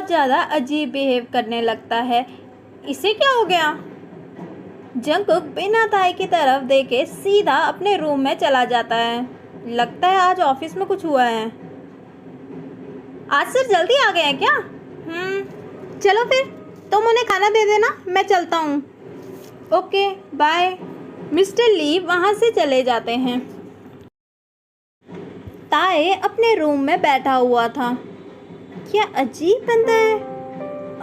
ज़्यादा अजीब बिहेव करने लगता है। इसे क्या हो गया? जंगकुक बिना ताई की तरफ देखे सीधा अपने रूम में चला जाता है। लगता है आज ऑफिस में कुछ हुआ है। आज सर जल्दी आ गए हैं क्या? चलो फिर तुम उन्हें खाना दे देना, मैं चलता हूँ। Okay bye. मिस्टर ली वहाँ से चले जाते हैं। ताए अपने रूम में बैठा हुआ था। क्या अजीब बंदा है,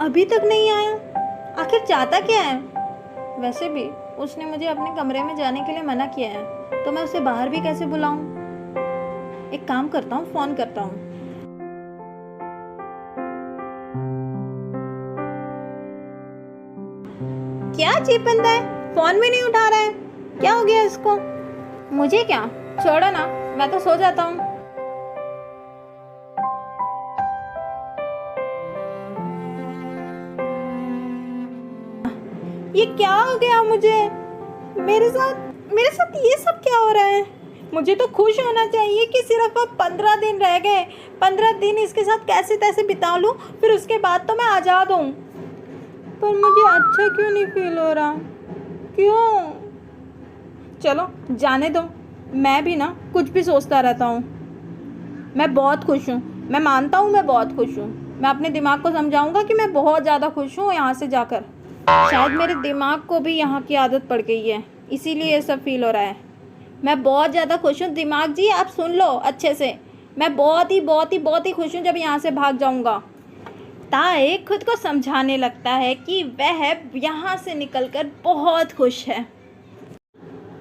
अभी तक नहीं आया। आखिर चाहता क्या है? वैसे भी उसने मुझे अपने कमरे में जाने के लिए मना किया है, तो मैं उसे बाहर भी कैसे बुलाऊं? एक काम करता हूँ, फोन करता हूँ। क्या अजीब बंदा है, फोन भी नहीं उठा रहा है। क्या हो गया इसको? मुझे क्या, छोड़ो ना, मैं तो सो जाता हूँ। ये क्या हो गया मुझे? मेरे साथ ये सब क्या हो रहा है? मुझे तो खुश होना चाहिए कि सिर्फ अब 15 दिन रह गए। 15 दिन इसके साथ कैसे तैसे बिता लूं, फिर उसके बाद तो मैं आज़ाद हूँ। पर मुझे अच्छा क्यों नहीं फील हो रहा? क्यों? चलो जाने दो, मैं भी ना कुछ भी सोचता रहता हूँ। मैं बहुत खुश हूँ, मैं मानता हूँ मैं बहुत खुश हूँ। मैं अपने दिमाग को समझाऊंगा कि मैं बहुत ज़्यादा खुश हूँ यहाँ से जाकर। शायद मेरे दिमाग को भी यहाँ की आदत पड़ गई है, इसीलिए ये सब फील हो रहा है। मैं बहुत ज़्यादा खुश हूँ दिमाग जी, आप सुन लो अच्छे से। मैं बहुत ही खुश हूँ जब यहाँ से भाग जाऊँगा। ताए खुद को समझाने लगता है कि वह यहाँ से निकलकर बहुत खुश है।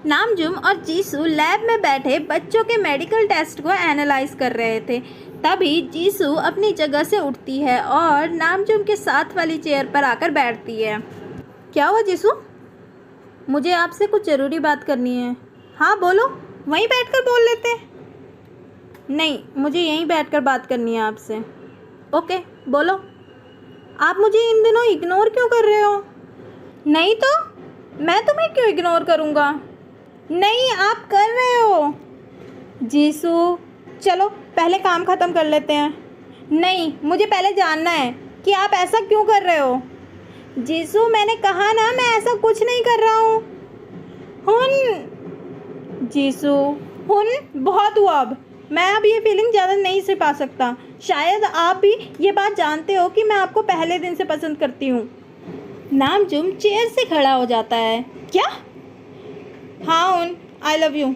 नामजुम और जीसू लैब में बैठे बच्चों के मेडिकल टेस्ट को एनालाइज कर रहे थे। तभी जीसू अपनी जगह से उठती है और नामजुम के साथ वाली चेयर पर आकर बैठती है। क्या हुआ जीसू? मुझे आपसे कुछ ज़रूरी बात करनी है। हाँ बोलो, वहीं बैठकर बोल लेते। नहीं, मुझे यहीं बैठकर बात करनी है आपसे। ओके बोलो। आप मुझे इन दिनों इग्नोर क्यों कर रहे हो? नहीं तो मैं तुम्हें क्यों इग्नोर करूँगा? नहीं, आप कर रहे हो। जीसू चलो पहले काम ख़त्म कर लेते हैं। नहीं, मुझे पहले जानना है कि आप ऐसा क्यों कर रहे हो। जीसू मैंने कहा ना, मैं ऐसा कुछ नहीं कर रहा हूँ। हुन जीसू, हुन बहुत हुआ अब। मैं अब ये फीलिंग ज़्यादा नहीं से पा सकता। शायद आप भी ये बात जानते हो कि मैं आपको पहले दिन से पसंद करती हूँ। नामजुम चेयर से खड़ा हो जाता है। क्या? हाँ हुन, आई लव यू।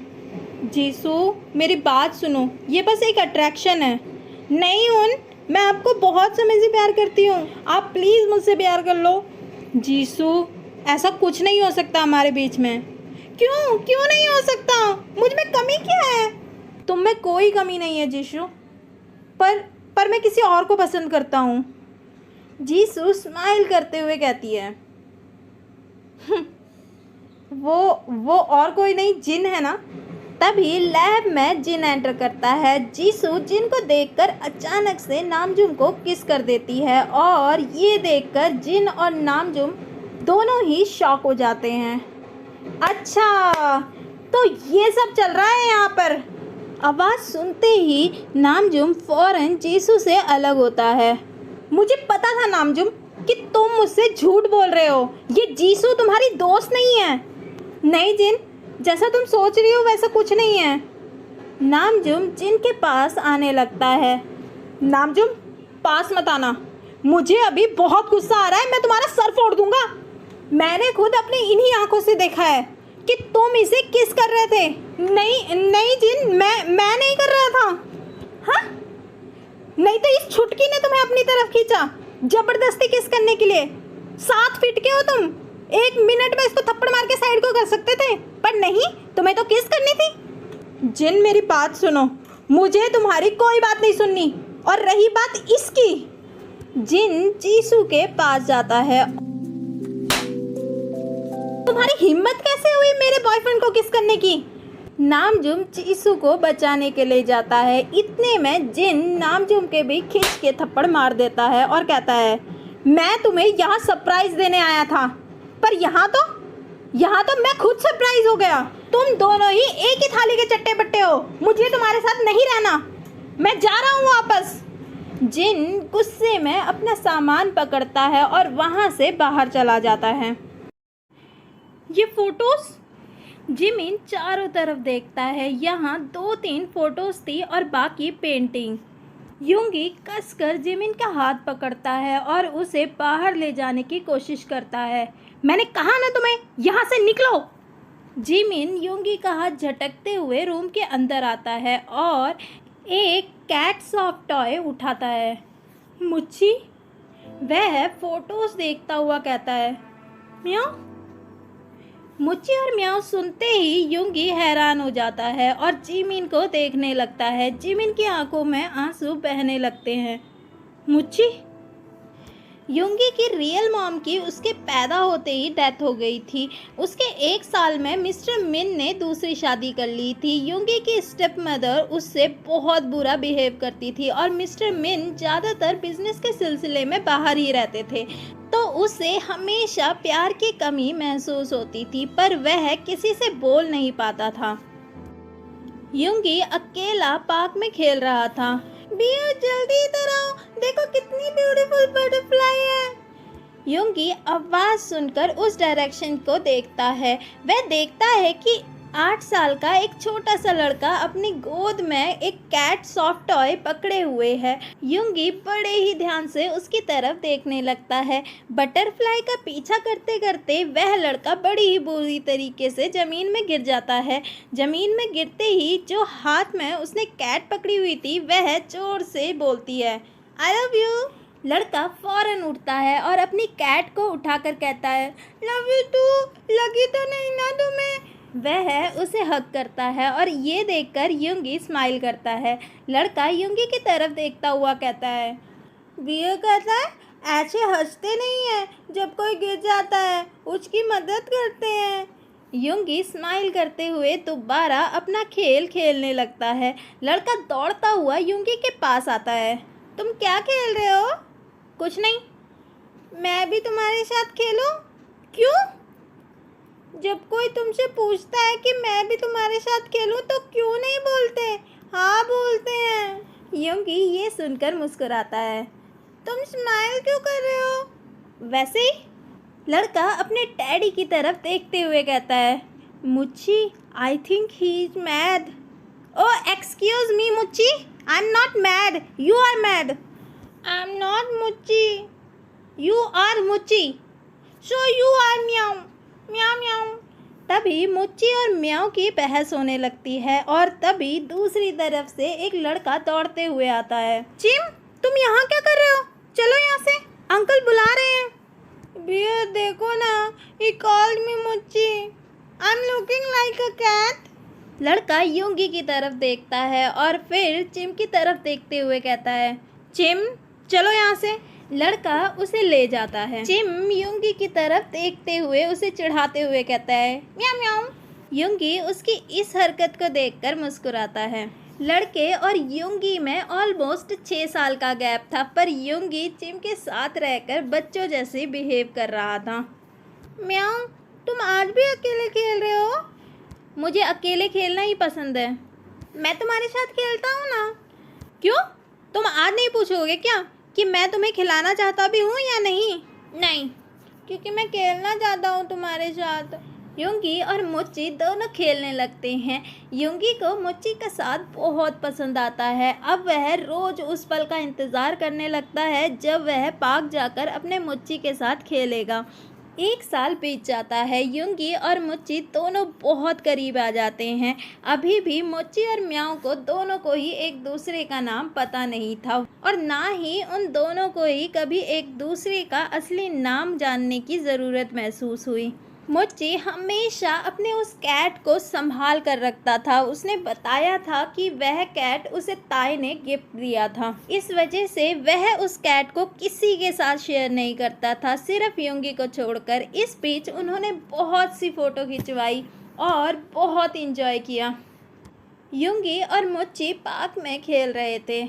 जीसू मेरी बात सुनो, ये बस एक अट्रैक्शन है। नहीं हुन, मैं आपको बहुत समय से प्यार करती हूँ, आप प्लीज़ मुझसे प्यार कर लो। जीसू ऐसा कुछ नहीं हो सकता हमारे बीच में। क्यों नहीं हो सकता? मुझ में कमी क्या है? तुम में कोई कमी नहीं है जीसू, पर मैं किसी और को पसंद करता हूँ। जीसू स्माइल करते हुए कहती है। वो और कोई नहीं, जिन है ना। तभी लैब में जिन एंटर करता है। जीसू जिन को देखकर अचानक से नामजुम को किस कर देती है और ये देखकर जिन और नामजुम दोनों ही शॉक हो जाते हैं। अच्छा तो ये सब चल रहा है यहाँ पर। आवाज़ सुनते ही नामजुम फौरन जीसू से अलग होता है। मुझे पता था नामजुम कि तुम मुझसे झूठ बोल रहे हो। ये जीसू तुम्हारी दोस्त नहीं है। नहीं जिन, जैसा तुम सोच रही हो वैसा कुछ नहीं है। नामजुम जिन के पास आने लगता है। नामजुम पास मत आना, मुझे अभी बहुत गुस्सा आ रहा है, मैं तुम्हारा सर फोड़ दूंगा। मैंने खुद अपनी इन्हीं आंखों से देखा है कि तुम इसे किस कर रहे थे। नहीं जिन, मैं नहीं कर रहा था। हाँ? नहीं तो इस छुटकी ने तुम्हें अपनी तरफ खींचा जबरदस्ती किस करने के लिए। 7 फीट के हो तुम, 1 मिनट में इसको थप्पड़ मार के साइड को कर सकते थे, पर नहीं, तुम्हें तो किस करनी थी। जिन मेरी बात सुनो, मुझे तुम्हारी कोई बात नहीं सुननी। और रही बात इसकी, जिन जीसू के पास जाता है। तुम्हारी हिम्मत कैसे हुई मेरे बॉयफ्रेंड को किस करने की? नामजुम जीसू को बचाने के लिए जाता है। इतने में जिन नामजुम के भी खींच के थप्पड़ मार देता है और कहता है, मैं तुम्हें यहाँ सरप्राइज देने आया था, पर यहाँ तो मैं खुद सरप्राइज हो गया। तुम दोनों ही एक ही थाली के चट्टे बट्टे हो। मुझे तुम्हारे साथ नहीं रहना, मैं जा रहा हूँ वापस। जिन गुस्से में अपना सामान पकड़ता है और वहाँ से बाहर चला जाता है। ये फोटोज, जिमिन चारों तरफ देखता है। यहाँ 2-3 फोटोज थी और बाकी पेंटिंग। युंगी कसकर जिमिन का हाथ पकड़ता है और उसे बाहर ले जाने की कोशिश करता है। मैंने कहा ना तुम्हें, यहाँ से निकलो। जिमिन युंगी का हाथ झटकते हुए रूम के अंदर आता है और एक कैट सॉफ्ट टॉय उठाता है। मुच्ची, वह फोटोज देखता हुआ कहता है, म्याऊ। मुच्ची और म्याऊ सुनते ही युंगी हैरान हो जाता है और जिमिन को देखने लगता है। जिमिन की आंखों में आंसू बहने लगते हैं। मुच्ची, युंगी की रियल मॉम की उसके पैदा होते ही डेथ हो गई थी। उसके 1 साल में मिस्टर मिन ने दूसरी शादी कर ली थी। युंगी की स्टेप मदर उससे बहुत बुरा बिहेव करती थी और मिस्टर मिन ज़्यादातर बिजनेस के सिलसिले में बाहर ही रहते थे, तो उसे हमेशा प्यार की कमी महसूस होती थी, पर वह किसी से बोल नहीं पाता था। युंगी अकेला पार्क में खेल रहा था। बियर, जल्दी इधर आओ, देखो कितनी ब्यूटीफुल बटरफ्लाई है। युंगी आवाज़ सुनकर उस डायरेक्शन को देखता है। वह देखता है कि 8 साल का एक छोटा सा लड़का अपनी गोद में एक कैट सॉफ्ट टॉय पकड़े हुए है। युंगी बड़े ही ध्यान से उसकी तरफ देखने लगता है। बटरफ्लाई का पीछा करते करते वह लड़का बड़ी ही बुरी तरीके से ज़मीन में गिर जाता है। ज़मीन में गिरते ही जो हाथ में उसने कैट पकड़ी हुई थी वह जोर से बोलती है, आई लव यू। लड़का फौरन उठता है और अपनी कैट को उठाकर कहता है, लव यू टू, लगी तो नहीं ना तुम्हें। वह उसे हग करता है और ये देखकर युंगी स्माइल करता है। लड़का युंगी की तरफ देखता हुआ कहता है, बियर कहता है ऐसे हंसते नहीं है, जब कोई गिर जाता है उसकी मदद करते हैं। युंगी स्माइल करते हुए दोबारा अपना खेल खेलने लगता है। लड़का दौड़ता हुआ युंगी के पास आता है। तुम क्या खेल रहे हो? कुछ नहीं। मैं भी तुम्हारे साथ खेलूं? क्यों? जब कोई तुमसे पूछता है कि मैं भी तुम्हारे साथ खेलूं तो क्यों नहीं बोलते? हाँ बोलते हैं। युंगी ये सुनकर मुस्कुराता है। तुम स्माइल क्यों कर रहे हो? वैसे ही। लड़का अपने डैडी की तरफ देखते हुए कहता है, Muchi, I think he is mad. Oh excuse me Muchi, I am not mad, you are mad. I am not Muchi, you are Muchi, so you are meow meow म्याऊ। तभी मुच्ची और म्याऊ की बहस होने लगती है और तभी दूसरी तरफ से एक लड़का दौड़ते हुए आता है। चिम, तुम यहाँ क्या कर रहे हो? चलो यहाँ से, अंकल बुला रहे हैं। बियर देखो ना, he called me मुच्ची, I'm looking like a cat। लड़का युंगी की तरफ देखता है और फिर चिम की तरफ देखते हुए कहता है, चिम चलो यहाँ से। लड़का उसे ले जाता है। चिम युंगी की तरफ देखते हुए उसे चिढ़ाते हुए कहता है, म्याऊ म्याऊ। युंगी उसकी इस हरकत को देखकर मुस्कुराता है। लड़के और युंगी में ऑलमोस्ट 6 साल का गैप था, पर युंगी चिम के साथ रहकर बच्चों जैसे बिहेव कर रहा था। म्याऊ, तुम आज भी अकेले खेल रहे हो? मुझे अकेले खेलना ही पसंद है। मैं तुम्हारे साथ खेलता हूँ ना। क्यों? तुम आज नहीं पूछोगे क्या कि मैं तुम्हें खिलाना चाहता भी हूँ या नहीं? नहीं, क्योंकि मैं खेलना चाहता हूँ तुम्हारे साथ। युंगी और मुच्ची दोनों खेलने लगते हैं। युंगी को मुच्ची का साथ बहुत पसंद आता है। अब वह रोज़ उस पल का इंतज़ार करने लगता है जब वह पार्क जाकर अपने मुच्ची के साथ खेलेगा। 1 साल बीत जाता है। युंगी और मुच्ची दोनों बहुत करीब आ जाते हैं। अभी भी मुच्ची और म्याऊ को दोनों को ही एक दूसरे का नाम पता नहीं था और ना ही उन दोनों को ही कभी एक दूसरे का असली नाम जानने की ज़रूरत महसूस हुई। मुच्ची हमेशा अपने उस कैट को संभाल कर रखता था। उसने बताया था कि वह कैट उसे ताई ने गिफ्ट दिया था। इस वजह से वह उस कैट को किसी के साथ शेयर नहीं करता था, सिर्फ युंगी को छोड़कर। इस बीच उन्होंने बहुत सी फ़ोटो खिंचवाई और बहुत इंजॉय किया। युंगी और मुच्ची पार्क में खेल रहे थे।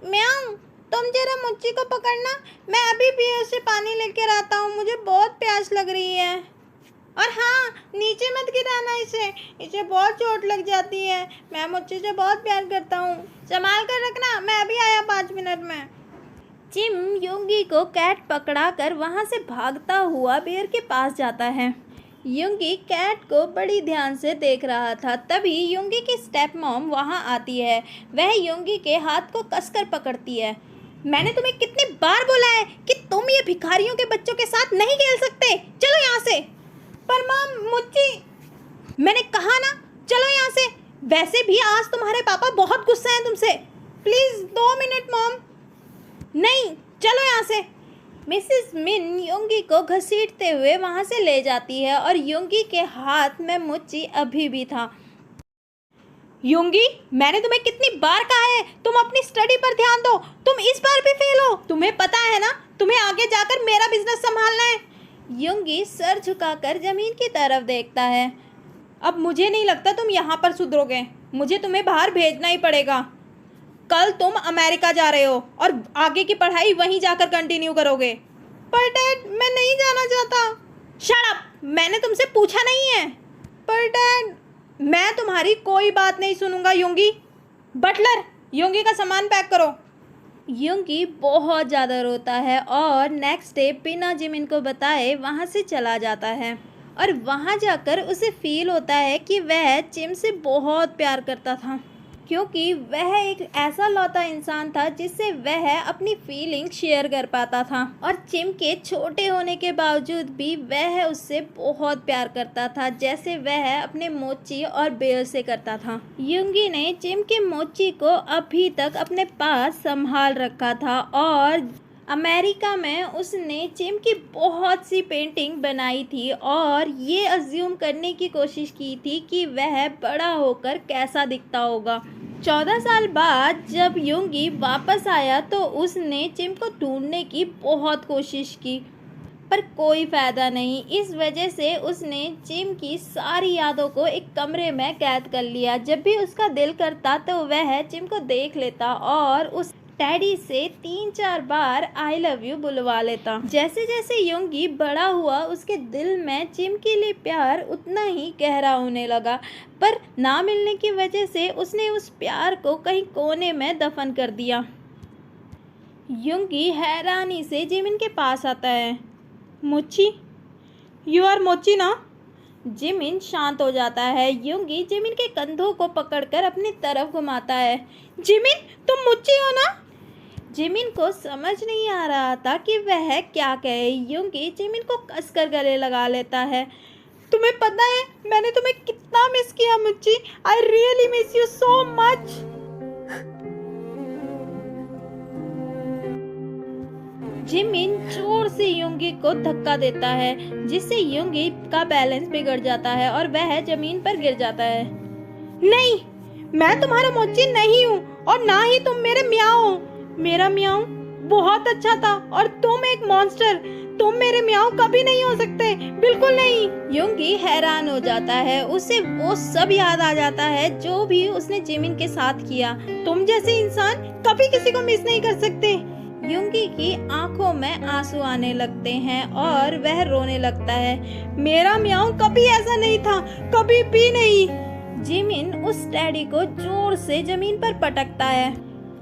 म्याऊ, तुम जरा मुच्ची को पकड़ना, मैं अभी भी उसे पानी लेकर आता हूँ, मुझे बहुत प्यास लग रही है। और हाँ, नीचे मत गिराना इसे बहुत चोट लग जाती है। मैं मुच्ची से बहुत प्यार करता हूँ, संभाल कर रखना, मैं अभी आया 5 मिनट में। जिम योंगी को कैट पकड़ा कर वहाँ से भागता हुआ बेयर के पास जाता है। योंगी कैट को बड़ी ध्यान से देख रहा था। तभी योंगी की स्टेप मॉम वहाँ आती है। वह योंगी के हाथ को कसकर पकड़ती है। मैंने तुम्हें कितनी बार बोला है कि तुम ये भिखारियों के बच्चों के साथ नहीं खेल सकते, चलो यहाँ से। पर मॉम मुझे, मैंने कहा ना चलो यहाँ से। वैसे भी आज तुम्हारे पापा बहुत गुस्सा हैं तुमसे। Please 2 minute mom. नहीं, चलो यहाँ से। मिसेस मिन योंगी को घसीटते हुए वहाँ से ले जाती है और योंगी के हाथ में मुच्ची अभी भी था। योंगी, मैंने तुम्हें कितनी बार कहा है तुम अपनी स्टडी पर ध्यान दो। तुम इस बार भी फेल हो। तुम्हें पता है ना तुम्हें आगे जाकर मेरा बिजनेस संभालना है। योंगी सर झुकाकर जमीन की तरफ देखता है। अब मुझे नहीं लगता तुम यहाँ पर सुधरोगे। मुझे तुम्हें बाहर भेजना ही पड़ेगा। कल तुम अमेरिका जा रहे हो और आगे की पढ़ाई वहीं जाकर कंटिन्यू करोगे। पर डैड, मैं नहीं जाना चाहता। शट अप, मैंने तुमसे पूछा नहीं है। पर डैड, मैं तुम्हारी कोई बात नहीं सुनूंगा। योंगी, बटलर, योंगी का सामान पैक करो। योंगी बहुत ज़्यादा रोता है और नेक्स्ट डे बिना जिमिन को बताए वहाँ से चला जाता है। और वहाँ जाकर उसे फील होता है कि वह जिम से बहुत प्यार करता था, क्योंकि वह एक ऐसा लौता इंसान था जिससे वह अपनी फीलिंग शेयर कर पाता था। और जिम के छोटे होने के बावजूद भी वह उससे बहुत प्यार करता था, जैसे वह अपने मोची और बेयर से करता था। योंगी ने जिम के मोची को अभी तक अपने पास संभाल रखा था और अमेरिका में उसने जिम की बहुत सी पेंटिंग बनाई थी और ये अज्यूम करने की कोशिश की थी कि वह बड़ा होकर कैसा दिखता होगा। 14 साल बाद जब योंगी वापस आया तो उसने जिम को ढूंढने की बहुत कोशिश की, पर कोई फ़ायदा नहीं। इस वजह से उसने जिम की सारी यादों को एक कमरे में कैद कर लिया। जब भी उसका दिल करता तो वह जिम को देख लेता और उस टैडी से 3-4 बार आई लव यू बुलवा लेता। जैसे जैसे योंगी बड़ा हुआ उसके दिल में जिम के लिए प्यार उतना ही गहरा होने लगा, पर ना मिलने की वजह से उसने उस प्यार को कहीं कोने में दफन कर दिया। योंगी हैरानी से जिमिन के पास आता है। मोची, यू आर मोची ना? जिमिन शांत हो जाता है। योंगी जिमिन के कंधों को पकड़कर अपनी तरफ घुमाता है। जिमिन, तुम मोची हो ना? जिमिन को समझ नहीं आ रहा था कि वह क्या कहे। योंगी जिमिन को कसकर गले लगा लेता है। तुम्हें पता है मैंने तुम्हें कितना मिस किया Muchi. I really miss you so much. Jimin जोर से योंगी को धक्का देता है, जिससे योंगी का बैलेंस बिगड़ जाता है और वह जमीन पर गिर जाता है। नहीं, मैं तुम्हारा मोची नहीं हूँ और ना ही तुम मेरे म्याओ हो। मेरा म्याओ बहुत अच्छा था और तुम एक मॉन्स्टर। तुम मेरे म्याओ कभी नहीं हो सकते, बिल्कुल नहीं। योंगी हैरान हो जाता है। उसे वो सब याद आ जाता है जो भी उसने जिमिन के साथ किया। तुम जैसे इंसान कभी किसी को मिस नहीं कर सकते। योंगी की आंखों में आंसू आने लगते हैं और वह रोने लगता है। मेरा म्याओ कभी ऐसा नहीं था, कभी भी नहीं। जिमिन उस टैडी को जोर से जमीन पर पटकता है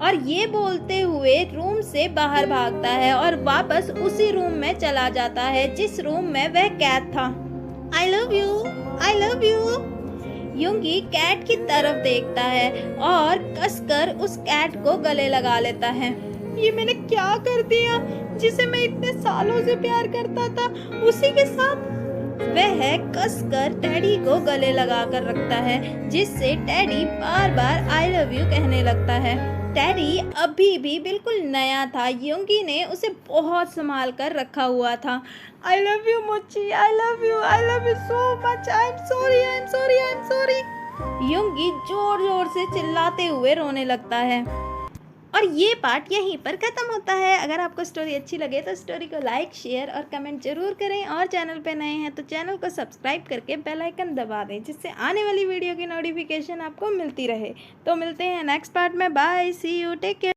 और ये बोलते हुए रूम से बाहर भागता है और वापस उसी रूम में चला जाता है जिस रूम में वह कैद था। I love you, I love you। Yoongi cat की तरफ देखता है और कसकर उस कैट को गले लगा लेता है। ये मैंने क्या कर दिया? जिसे मैं इतने सालों से प्यार करता था उसी के साथ। वह कसकर टैडी को गले लगा कर रखता है, जिससे teddy bar bar I love you कहने लगता है। टैडी अभी भी बिल्कुल नया था। योंगी ने उसे बहुत संभाल कर रखा हुआ था। आई love you Mochi, I love you so much. I am sorry, I am sorry, I am sorry. Yoongi जोर जोर से चिल्लाते हुए रोने लगता है। और ये पार्ट यहीं पर ख़त्म होता है। अगर आपको स्टोरी अच्छी लगे तो स्टोरी को लाइक, शेयर और कमेंट जरूर करें। और चैनल पे नए हैं तो चैनल को सब्सक्राइब करके बेल आइकन दबा दें, जिससे आने वाली वीडियो की नोटिफिकेशन आपको मिलती रहे। तो मिलते हैं नेक्स्ट पार्ट में। Bye, see you, take care.